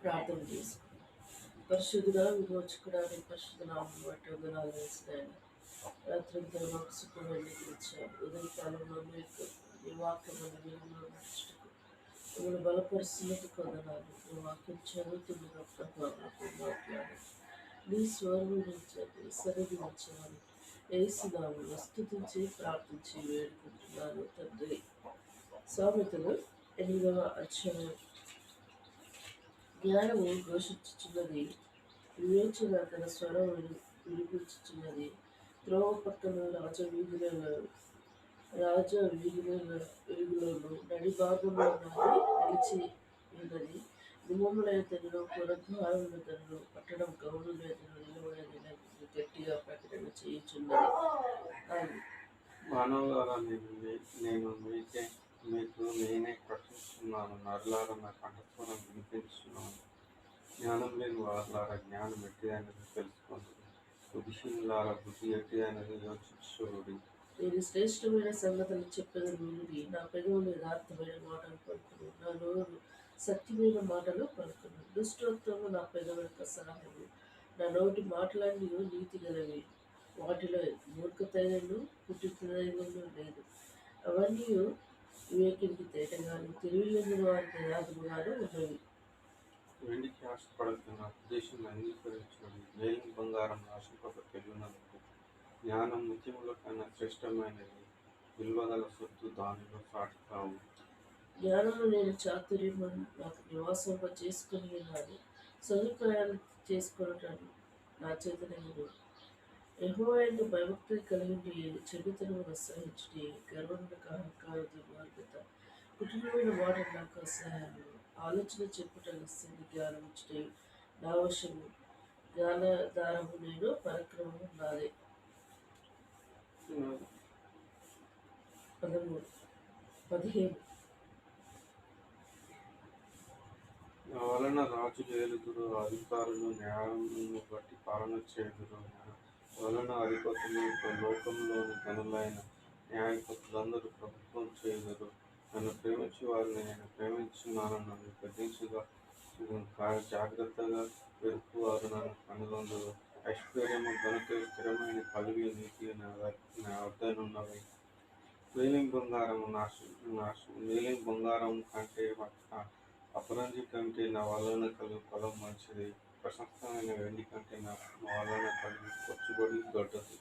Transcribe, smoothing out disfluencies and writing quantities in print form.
ప్రార్థన చేసుకుందాం. పరిశుద్ధుడా, విమోచకుడా, పరిశుద్ధ నామం బట్టి వందనాలు వేసినాయన. రాత్రంతా మాకు సుఖమని ఇచ్చావు. ఉదయకాలంలో మీకు నీ వాక్యమైన వెలుగులో నడుచుటకు మిమ్మల్ని బలపరుస్తున్నందుకు వందనాలు. నీ వాక్యం చదువుతున్న ప్రభావం మాట్లాడు. నీ స్వరం నుంచండి సరిగి ఉంచాలి. ఏసునామములో స్తుతించి ప్రార్థించి వేడుకుంటున్నాను తండ్రి. సామెతలు 8వ అధ్యాయం. జ్ఞానము ఘోషించుచున్నది, వివేచన తన స్వరం వినిపించుచున్నది. త్రోవ పక్కన రాజ వీధులను నడి భాగంలో నిలిచి ఉన్నది. గుమ్మముల ఎదురు పురద్వారముల ఎదురు పట్టణం గౌరుల ఎదురు నిలబడని గట్టిగా ప్రకటన చేయుచున్నది. మానవులారా, నేను మీకు నేనే ప్రకటిస్తున్నాను. నరులారా, నా కంఠస్వరం వినిపించున్నాను. జ్ఞానం లేని వారులారా, జ్ఞానం ఎట్టిదైనది తెలుసుకోండి. బుద్ధిహీనులారా, బుద్ధి ఎట్టిదైనది యోచించుడి. నేను శ్రేష్టమైన సంగతులు చెప్పేది వినుడి. నా పెదవులు యథార్థమైన మాటలు పలుకును, నా నోరు సత్యమైన మాటలు పలుకును. దుష్టత్వము నా పెదవులకు సహాయము, నా నోటి మాటలన్నీ నీతి గలవి. వాటిలో మూర్ఖతైనను పుట్టితైనను లేదు. అవన్నీ వివేకినికి తేటగాను తెలివిలేని వారికి యథార్థముగాను ఉన్నవి. వెండికి ఆశపడక నా ఉద్దేశం అంగీకరించుడి. మేలిన బంగారం ఆశపడ తెలియనందుకు. జ్ఞానం ముత్యముల కన్నా శ్రేష్టమైనది. విలువగల సొత్తు దానిలో సాటి కావు. జ్ఞానము నేను చాతుర్యము నాకు నివాసంగా చేసుకుని ఉన్నాను. సదుపాయాలు చేసుకున్నటాను నా చేతనైనను. యెహోవాయందు భయభక్తులు కలిగి చెడుతనమును అసహించుడి. గర్వమునకు అహంకార దుర్మార్గత కుటుంబమైన మాటలు నాకు అసహ్యము. ఆలోచన చెప్పుట లస్యము, జ్ఞానం ఇచ్చుటే నా వశము. జ్ఞానధారము నేను, పరాక్రమము నాదే. 15. నా వలన రాజులు ఏలుదురు, అధికారులు న్యాయమును బట్టి పాలన చేయుదురు. నా వలన అధిపతులు లోకంలోని గనులైన న్యాయపతులందరూ ప్రభుత్వం చేయుదురు. నన్ను ప్రేమించు వారిని నేను ప్రేమించున్నాను. నన్ను గద్దించుగా జాగ్రత్తగా వెతుకువారు నన్ను కనుగొందురు. ఐశ్వర్యము, ఘనత, స్థిరమైన కలిగి నీతి నా వద్దనున్నవి. మేలిం బంగారం కంటే అపరంజి కంటే నా వలన కలుగు ఫలం మంచిది. ప్రశస్తమైన వెండి కంటే నా వలన కలుగు ఖర్చుబడి దొడ్డది.